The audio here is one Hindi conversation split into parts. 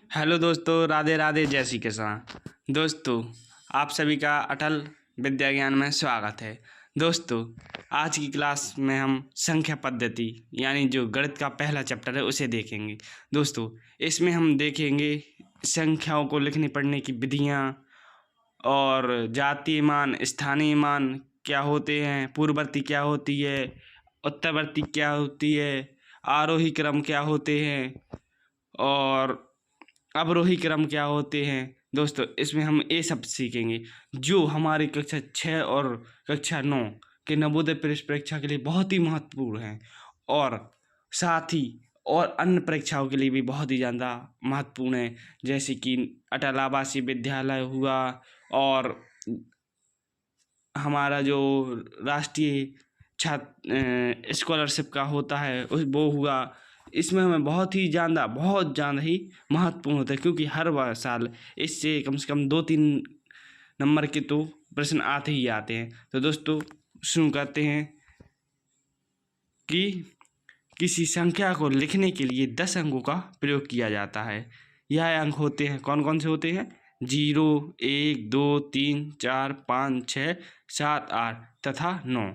हेलो दोस्तों, राधे राधे, जय श्री कृष्ण। दोस्तों, आप सभी का अटल विद्या ज्ञान में स्वागत है। दोस्तों, आज की क्लास में हम संख्या पद्धति यानी जो गणित का पहला चैप्टर है उसे देखेंगे। दोस्तों, इसमें हम देखेंगे संख्याओं को लिखने पढ़ने की विधियाँ और जातीय मान, स्थानीय मान क्या होते हैं, पूर्ववर्ती क्या होती है, उत्तरवर्ती क्या होती है, आरोही क्रम क्या होते हैं और अवरोही क्रम क्या होते हैं। दोस्तों, इसमें हम ये सब सीखेंगे जो हमारी कक्षा 6 और कक्षा 9 के नवोदय प्रवेश परीक्षा के लिए बहुत ही महत्वपूर्ण है और साथ ही और अन्य परीक्षाओं के लिए भी बहुत ही ज़्यादा महत्वपूर्ण है, जैसे कि अटल आवासीय विद्यालय हुआ और हमारा जो राष्ट्रीय छात्र स्कॉलरशिप का होता है वो हुआ। इसमें हमें बहुत ज़्यादा ही महत्वपूर्ण होता है, क्योंकि हर बार साल इससे कम से कम 2-3 नंबर के तो प्रश्न आते ही आते हैं। तो दोस्तों, शुरू करते हैं कि किसी संख्या को लिखने के लिए 10 अंकों का प्रयोग किया जाता है। यह अंक होते हैं, कौन कौन से होते हैं? 0, 1, 2, 3, 4, 5, 6, 7, 8 तथा 9।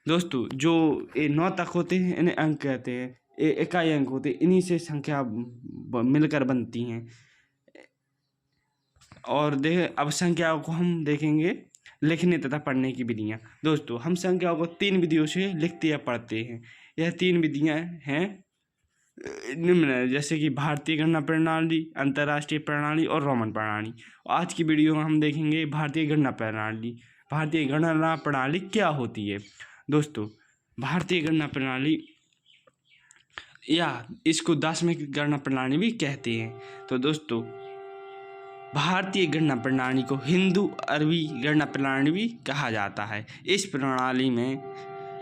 दोस्तों, जो ये 9 तक होते हैं इन्हें अंक कहते हैं। ये इकाई अंक होते हैं, इन्हीं से संख्या मिलकर बनती हैं। और अब संख्याओं को हम देखेंगे लिखने तथा पढ़ने की विधियाँ। दोस्तों, हम संख्याओं को 3 विधियों से लिखते या पढ़ते हैं। यह 3 विधियाँ हैं निम्न, जैसे कि भारतीय गणना प्रणाली, अंतर्राष्ट्रीय प्रणाली और रोमन प्रणाली। आज की वीडियो में हम देखेंगे भारतीय गणना प्रणाली। भारतीय गणना प्रणाली क्या होती है? दोस्तों, भारतीय गणना प्रणाली या इसको दार्शनिक गणना प्रणाली भी कहते हैं। तो दोस्तों, भारतीय गणना प्रणाली को हिंदू अरबी गणना प्रणाली भी कहा जाता है। इस प्रणाली में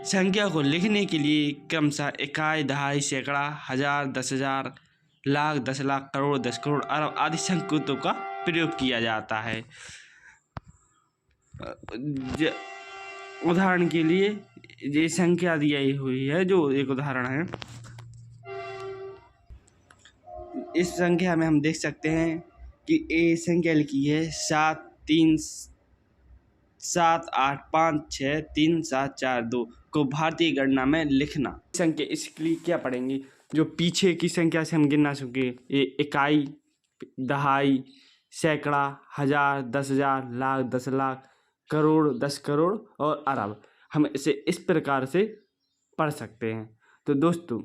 संख्या को लिखने के लिए क्रमशः इकाई, दहाई, सैकड़ा, हजार, 10,000, लाख, 10 लाख, करोड़, 10 करोड़, अरब आदि संकेतों का प्रयोग किया जाता है। उदाहरण के लिए ये संख्या दी हुई है, जो एक उदाहरण है। इस संख्या में हम देख सकते हैं कि ये संख्या लिखी है 7, 3, 7, 8, 5, 6, 3, 7, 4, 2 को भारतीय गणना में लिखना। संख्या इसके लिए क्या पढ़ेंगे? जो पीछे की संख्या से हम गिनना सके, ये इकाई, दहाई, सैकड़ा, हजार, 10,000, लाख, 10 लाख, करोड़, 10 करोड़ और अरब, हम इसे इस प्रकार से पढ़ सकते हैं। तो दोस्तों,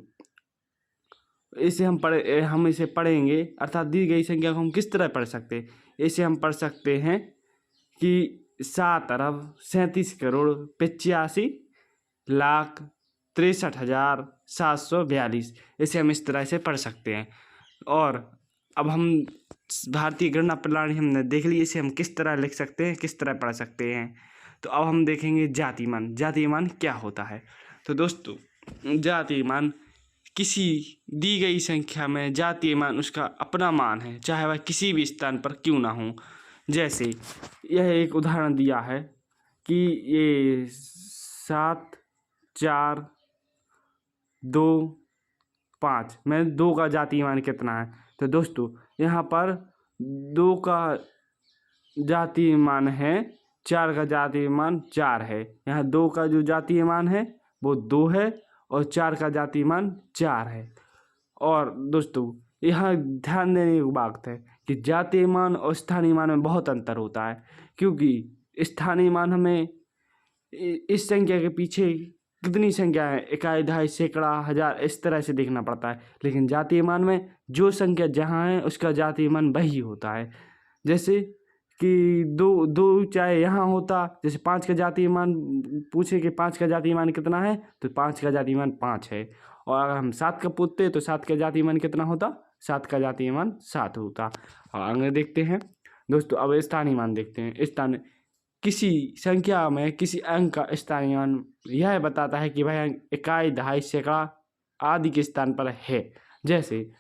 इसे हम इसे पढ़ेंगे, अर्थात दी गई संख्या को हम किस तरह पढ़ सकते हैं? इसे हम पढ़ सकते हैं कि 7 अरब 37 करोड़ 85 लाख 63,742। इसे हम इस तरह से पढ़ सकते हैं। और अब हम भारतीय गणना प्रणाली हमने देख ली, इसे हम किस तरह लिख सकते हैं, किस तरह पढ़ सकते हैं। तो अब हम देखेंगे जातीय मान। जातीय मान क्या होता है? तो दोस्तों, जातीय मान किसी दी गई संख्या में जातीय मान उसका अपना मान है, चाहे वह किसी भी स्थान पर क्यों ना हो। जैसे यह एक उदाहरण दिया है कि ये 7, 4, 2, 5 में 2 का जातीय मान कितना है? तो दोस्तों, यहाँ पर 2 का जातीय मान है, 4 का जातीय मान 4 है। यहाँ 2 का जो जातीय मान है वो 2 है और 4 का जातीय मान 4 है। और दोस्तों, यहाँ ध्यान देने की बात है कि जातीय मान और स्थानीय मान में बहुत अंतर होता है, क्योंकि स्थानीय मान हमें इस संख्या के पीछे कितनी संख्या है, इकाई, दहाई, सैकड़ा, हजार, इस तरह से देखना पड़ता है। लेकिन जातीय मान में जो संख्या जहाँ है उसका जातीय मान वही होता है। जैसे कि 2 चाहे यहाँ होता, जैसे 5 का जातीय मान पूछे कि 5 का जातीय मान कितना है, तो 5 का जातीय मान 5 है। और अगर हम 7 का पूछते तो 7 का जातीय मान कितना होता? 7 का जातीय मान 7 होता। और आगे देखते हैं दोस्तों, अब स्थानीय मान देखते हैं। किसी संख्या में किसी अंक का स्थानीय मान यह बताता है कि वह अंक इकाई, दहाई, सैकड़ा आदि के स्थान पर है। जैसे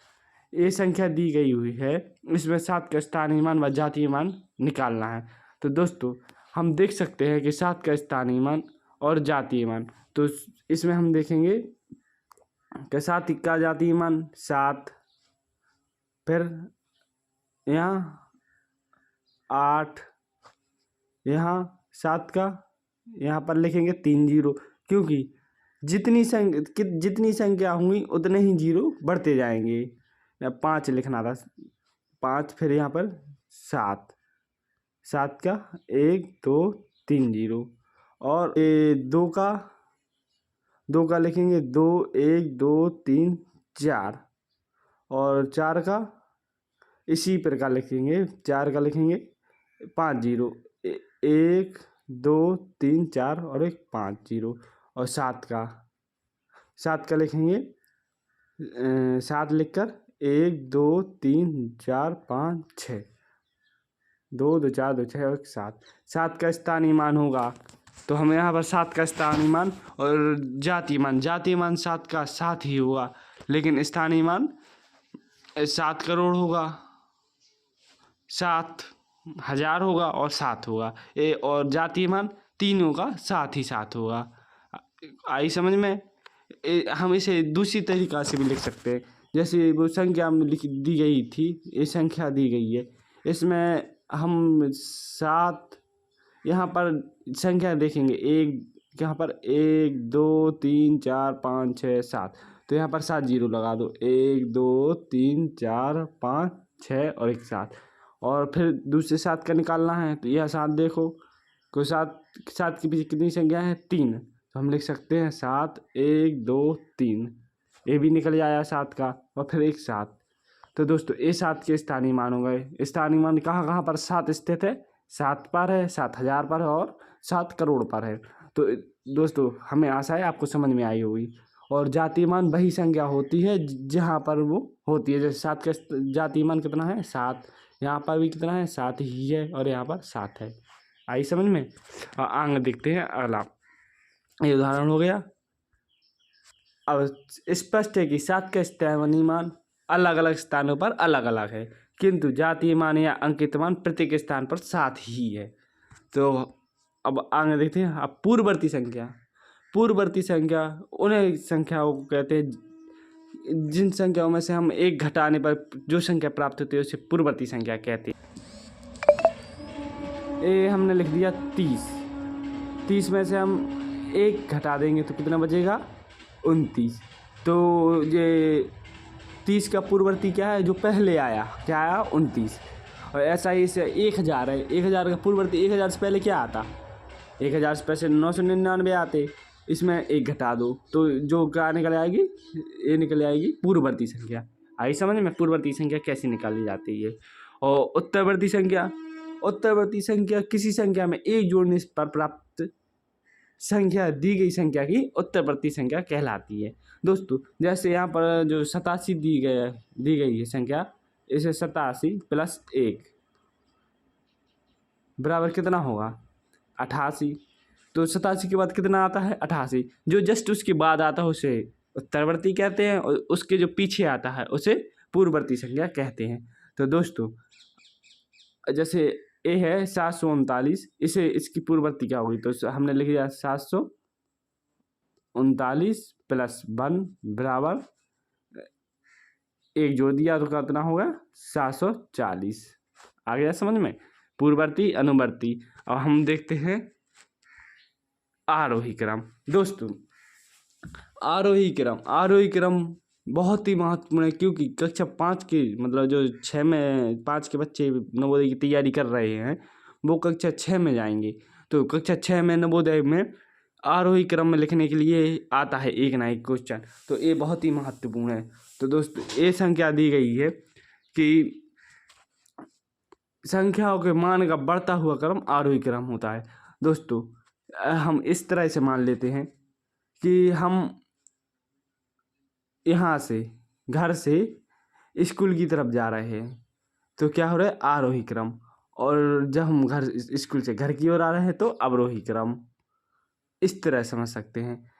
ये संख्या दी गई हुई है, इसमें 7 का स्थानीय मान व जातीय मान निकालना है। तो दोस्तों, हम देख सकते हैं कि 7 का स्थानीय मान और जातीय मान, तो इसमें हम देखेंगे कि 7 का जातीय मान 7, फिर यहाँ 8, यहाँ 7 का यहाँ पर लिखेंगे 3 जीरो, क्योंकि जितनी संख्या होंगी उतने ही जीरो बढ़ते जाएंगे। या 5 लिखना था, 5, फिर यहाँ पर 7, 7 का 1 2 3 जीरो, और 2 का लिखेंगे 2 1 2 3 4, और 4 का इसी प्रकार लिखेंगे, 4 का लिखेंगे 5 जीरो, 1 2 3 4 और एक 5 जीरो, और 7 का लिखेंगे 7 लिखकर 1 2 3 4 5 6, 2 2 4 2 6 और 7, 7 का स्थानीय मान होगा। तो हमें यहाँ पर 7 का स्थानीय मान और जातीय मान 7 का 7 ही होगा, लेकिन स्थानीय मान 7 करोड़ होगा, 7,000 होगा और 7 होगा। और जातीय मान तीनों का 7 ही 7 होगा। आई समझ में? हम इसे दूसरी तरीका से भी लिख सकते हैं, जैसे वो संख्या दी गई थी, ये संख्या दी गई है, इसमें हम 7 यहाँ पर संख्या देखेंगे, एक यहाँ पर 1 2 3 4 5 6 7, तो यहाँ पर 7 जीरो लगा दो, 1 2 3 4 5 6 और एक 7, और फिर दूसरे 7 का निकालना है, तो यह 7 देखो, कोई 7 के पीछे कितनी संख्या है? 3, तो हम लिख सकते हैं 7 1 2 3, ये भी निकल जाएगा 7 का, और फिर एक 7। तो दोस्तों ये 7 के स्थानीय मान हो गए। स्थानीय मान कहाँ कहाँ पर 7 स्थित है? 7 पर है, 7,000 पर है और 7 करोड़ पर है। तो दोस्तों हमें आशा है आपको समझ में आई होगी। और जातीय मान वही संख्या होती है जहाँ पर वो होती है, जैसे 7 का जातीय मान कितना है? 7, यहाँ पर भी कितना है? 7 ही है, और यहाँ पर 7 है। आई समझ में? आगे देखते हैं अगला, ये उदाहरण हो गया। अब स्पष्ट है कि 7 का स्थानीय मान अलग अलग स्थानों पर अलग अलग है, किंतु जातीय मान या अंकित मान प्रत्येक स्थान पर 7 ही है। तो अब आगे देखते हैं। अब पूर्ववर्ती संख्या उन्हें संख्याओं को कहते हैं जिन संख्याओं में से हम एक घटाने पर जो संख्या प्राप्त होती है उसे पूर्ववर्ती संख्या कहते हैं। ये हमने लिख दिया 30 में से हम एक घटा देंगे तो कितना बचेगा? 29। तो ये 30 का पूर्ववर्ती क्या है? जो पहले आया, क्या आया? 29। और ऐसा ही इसे 1000 है, 1000 का पूर्ववर्ती 1000 से पहले क्या आता? 1000 से पहले 999 आते, इसमें एक घटा दो तो जो क्या निकल आएगी? ये निकल आएगी पूर्ववर्ती संख्या। आई समझ में? पूर्ववर्ती संख्या कैसे निकाली जाती है। और उत्तरवर्ती संख्या किसी संख्या में एक जोड़ने पर प्राप्त संख्या दी गई संख्या की उत्तरवर्ती संख्या कहलाती है। दोस्तों जैसे यहाँ पर जो 87 दी गई है संख्या, इसे 87 + 1 बराबर कितना होगा? 88। तो 87 के बाद कितना आता है? 88। जो जस्ट उसके बाद आता है उसे उत्तरवर्ती कहते हैं, और उसके जो पीछे आता है उसे पूर्ववर्ती संख्या कहते हैं। तो दोस्तों जैसे ए है 739, इसकी पूर्ववर्ती क्या होगी? तो हमने लिख दिया 739 + 1 बराबर 1 जोड़ दिया तो कितना होगा? 740। आ गया समझ में? पूर्ववर्ती अनुवर्ती। अब हम देखते हैं आरोही क्रम। दोस्तों आरोही क्रम बहुत ही महत्वपूर्ण है, क्योंकि कक्षा 5 के मतलब जो 5 के बच्चे नवोदय की तैयारी कर रहे हैं वो कक्षा 6 में जाएंगे। तो कक्षा 6 में नवोदय में आरोही क्रम में लिखने के लिए आता है एक ना एक क्वेश्चन, तो ये बहुत ही महत्वपूर्ण है। तो दोस्तों ये संख्या दी गई है कि संख्याओं के मान का बढ़ता हुआ क्रम आरोही क्रम होता है। दोस्तों हम इस तरह से मान लेते हैं कि हम यहाँ से घर से स्कूल की तरफ जा रहे हैं, तो क्या हो रहा है? आरोही क्रम। और जब हम स्कूल से घर की ओर आ रहे हैं तो अवरोही क्रम। इस तरह समझ सकते हैं।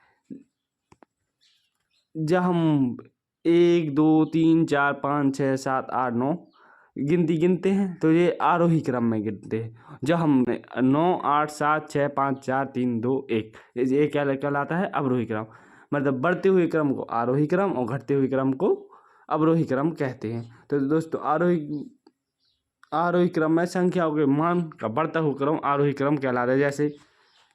जब हम 1 2 3 4 5 6 7 8 9 गिनती गिनते हैं तो ये आरोही क्रम में गिनते हैं। जब हम 9 8 7 6 5 4 3 2 1, ये क्या कहलाता है? अवरोही क्रम। मतलब बढ़ते हुए क्रम को आरोही क्रम और घटते हुए क्रम को अवरोही क्रम कहते हैं। तो दोस्तों आरोही क्रम में संख्याओं के मान का बढ़ता हुआ क्रम आरोही क्रम कहलाता है। जैसे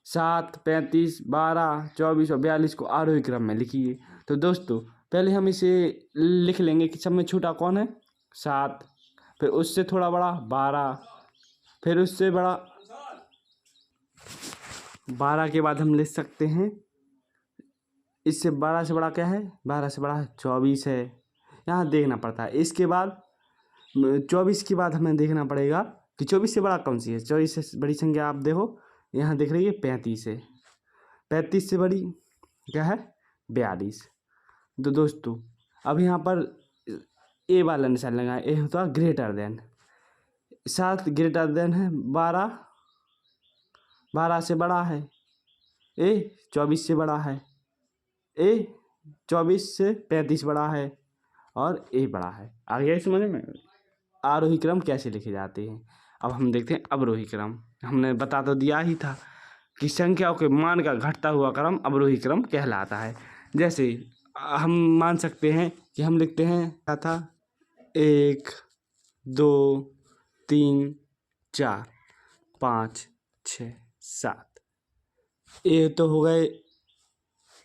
7, 35, 12, 24 और 42 को आरोही क्रम में लिखिए। तो दोस्तों पहले हम इसे लिख लेंगे कि सब में छोटा कौन है, 7, फिर उससे थोड़ा बड़ा 12, फिर उससे बड़ा 12 के बाद हम लिख सकते हैं, इससे 12 से बड़ा क्या है, 12 से बड़ा 24 है। यहाँ देखना पड़ता है। इसके बाद 24 के बाद हमें देखना पड़ेगा कि 24 से बड़ा कौन सी है। 24 से बड़ी संख्या आप देखो, यहाँ दिख रही है 35 है। 35 से बड़ी क्या है, 42। तो दोस्तों अब यहाँ पर ए वाला निशान लगाएं, ए होता है ग्रेटर देन। 7 ग्रेटर देन है 12, 12 से बड़ा है। ए 24 से बड़ा है। ए 24 से 35 बड़ा है और ए बड़ा है। आ गया समझ में आरोही क्रम कैसे लिखे जाते हैं। अब हम देखते हैं अवरोही क्रम। हमने बता तो दिया ही था कि संख्याओं के मान का घटता हुआ क्रम अवरोही क्रम कहलाता है। जैसे हम मान सकते हैं कि हम लिखते हैं क्या था, 1, 2, 3, 4, 5, 6, 7। ये तो हो गए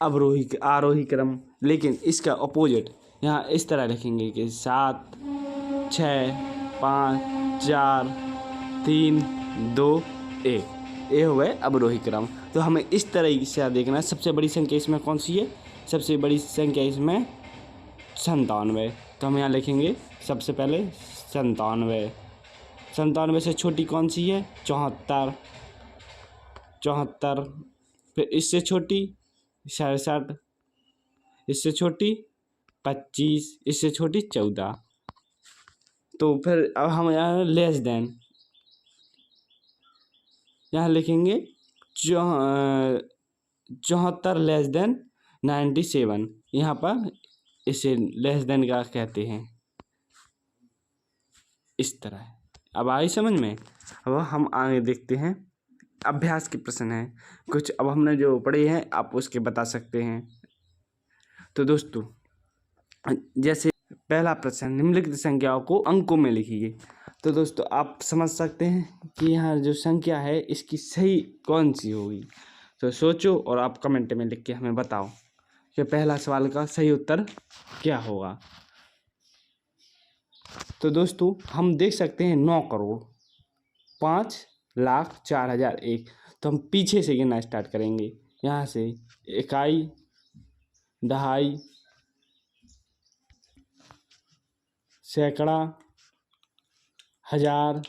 आरोही क्रम। लेकिन इसका अपोजिट यहाँ इस तरह लिखेंगे कि 7, 6, 5, 4, 3, 2, 1। ये हो गए अवरोही क्रम। तो हमें इस तरह से देखना है। सबसे बड़ी संख्या इसमें कौन सी है, सबसे बड़ी संख्या इसमें 97। तो हम यहाँ लिखेंगे सबसे पहले 97। 97 से छोटी कौन सी है, 74। 74, फिर इससे छोटी 67, इससे छोटी 25, इससे छोटी 14। तो फिर अब हम यहाँ लेस देन यहाँ लिखेंगे 74 लेस देन 97। यहाँ पर इसे लेस देन का कहते हैं। इस तरह अब आई समझ में। अब हम आगे देखते हैं, अभ्यास के प्रश्न हैं कुछ। अब हमने जो पढ़े हैं आप उसके बता सकते हैं। तो दोस्तों जैसे पहला प्रश्न, निम्नलिखित संख्याओं को अंकों में लिखिए। तो दोस्तों आप समझ सकते हैं कि यहाँ जो संख्या है इसकी सही कौन सी होगी। तो सोचो और आप कमेंट में लिख के हमें बताओ कि पहला सवाल का सही उत्तर क्या होगा। तो दोस्तों हम देख सकते हैं 9,05,04,001। तो हम पीछे से गिनना स्टार्ट करेंगे। यहाँ से इकाई, दहाई, सैकड़ा, हजार,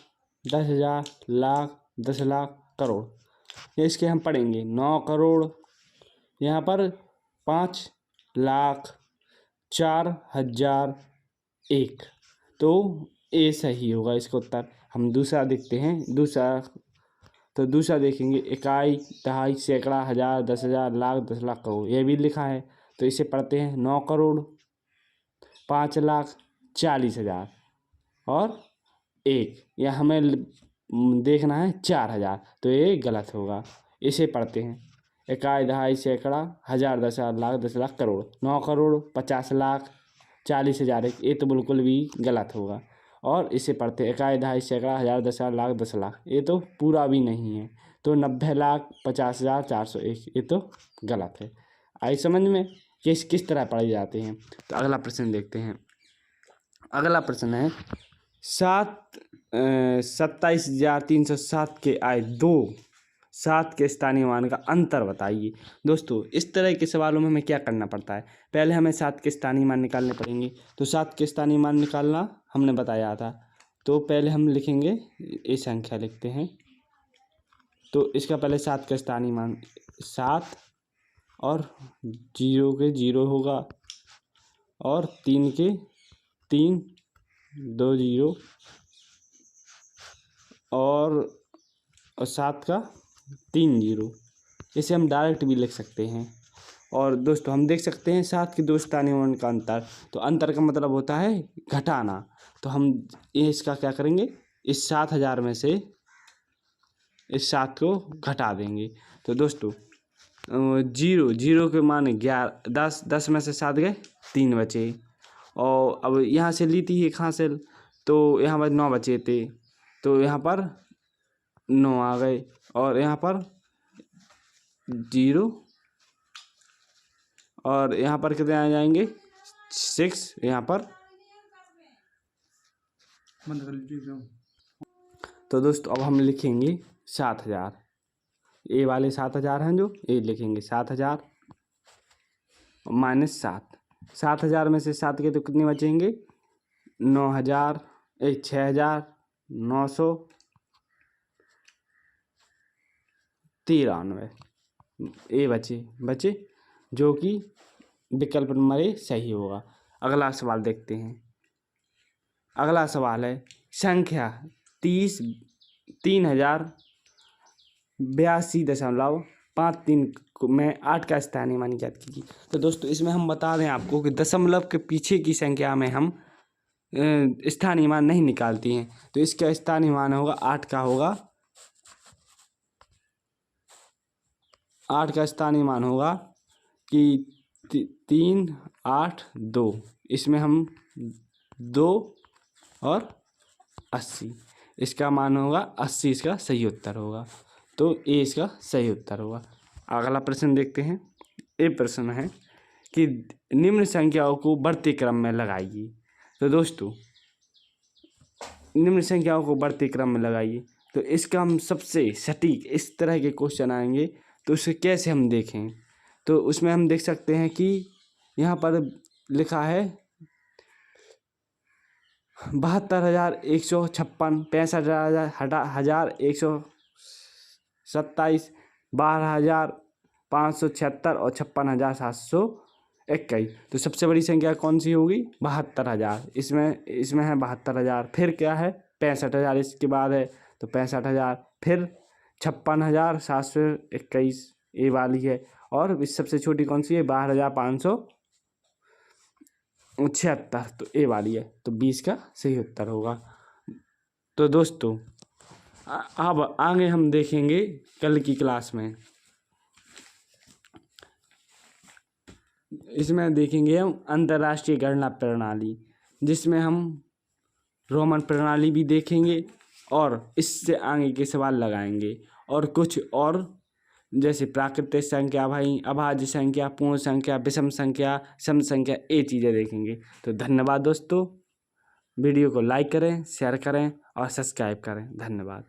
10,000, लाख, 10 लाख, करोड़। ये इसके हम पढ़ेंगे 9 करोड़, यहाँ पर 5,04,001। तो ए सही होगा इसका उत्तर। हम दूसरा देखते हैं। दूसरा देखेंगे इकाई, दहाई, सैकड़ा, हजार, 10,000, लाख, 10 लाख, करोड़। ये भी लिखा है। तो इसे पढ़ते हैं 9 करोड़, 5,40,000 और 1। या हमें देखना है 4,000। तो ये गलत होगा। इसे पढ़ते हैं इकाई, दहाई, सैकड़ा, हजार, 10,000, लाख, 10 लाख, करोड़। 9 करोड़, 50 लाख, 40,000, ये तो बिल्कुल भी गलत होगा। और इसे पढ़ते हैं इकाई, दहाई, सैकड़ा, हजार, 10,000, लाख, 10 लाख, ये तो पूरा भी नहीं है। तो 90,50,401, ये तो गलत है। आई समझ में किस तरह पढ़े जाते हैं। तो अगला प्रश्न देखते हैं। अगला प्रश्न है 27,307 के आए 7 के स्थानीय मान का अंतर बताइए। दोस्तों इस तरह के सवालों में हमें क्या करना पड़ता है, पहले हमें 7 के स्थानीय मान निकालने पड़ेंगे। तो 7 के स्थानीय मान निकालना हमने बताया था। तो पहले हम लिखेंगे, ये संख्या लिखते हैं। तो इसका पहले 7 का स्थानीय मान 7 और 0 के 0 होगा और 3 के 3, 2 0 और 7 का 3 0। इसे हम डायरेक्ट भी लिख सकते हैं। और दोस्तों हम देख सकते हैं 7 के 2 स्थानीय मान का अंतर। तो अंतर का मतलब होता है घटाना। तो हम ये इसका क्या करेंगे, इस 7,000 में से इस 7 को घटा देंगे। तो दोस्तों 0 के मान 11, 10 में से 7 गए, 3 बचे। और अब यहाँ से ली थी एक हासिल, तो यहाँ पर 9 बचे थे। तो यहाँ पर 9 आ गए और यहाँ पर 0 और यहाँ पर कितने आ जाएंगे 6 यहाँ पर। तो दोस्तों अब हम लिखेंगे 7000, ये वाले 7000 हैं जो ये लिखेंगे 7000 माइनस 7। 7000 में से 7 के तो कितने बचेंगे 9000 6993 ये बचे जो कि विकल्प नंबर ए सही होगा। अगला सवाल देखते हैं। अगला सवाल है संख्या 3082.53 में 8 का स्थानीय मान ज्ञात कीजिए। तो दोस्तों इसमें हम बता दें आपको कि दशमलव के पीछे की संख्या में हम स्थानीय मान नहीं निकालती हैं। तो इसका स्थानीय मान होगा 8 का होगा 8 का स्थानीय मान होगा कि 382। इसमें हम 2 और 80 इसका मान होगा 80 इसका सही उत्तर होगा। तो ए इसका सही उत्तर होगा। अगला प्रश्न देखते हैं। ये प्रश्न है कि निम्न संख्याओं को बढ़ते क्रम में लगाइए। तो दोस्तों निम्न संख्याओं को बढ़ते क्रम में लगाइए। तो इसका हम सबसे सटीक इस तरह के क्वेश्चन आएंगे तो उसे कैसे हम देखें। तो उसमें हम देख सकते हैं कि यहाँ पर लिखा है 72,156, 65,127, 12,576 और 56,721। तो सबसे बड़ी संख्या कौन सी होगी 72,000। इसमें है 72,000। फिर क्या है 65,000 इसके बाद है तो 65,000। फिर 56,721 ये वाली है। और इस सबसे छोटी कौन सी है 12,576 तो ए वाली है। तो 20 का सही उत्तर होगा। तो दोस्तों अब आगे हम देखेंगे कल की क्लास में। इसमें देखेंगे हम अंतर्राष्ट्रीय गणना प्रणाली, जिसमें हम रोमन प्रणाली भी देखेंगे और इससे आगे के सवाल लगाएंगे और कुछ और जैसे प्राकृतिक संख्या, अभाज्य संख्या, पूर्ण संख्या, विषम संख्या, सम संख्या ये चीज़ें देखेंगे। तो धन्यवाद दोस्तों। वीडियो को लाइक करें, शेयर करें और सब्सक्राइब करें। धन्यवाद।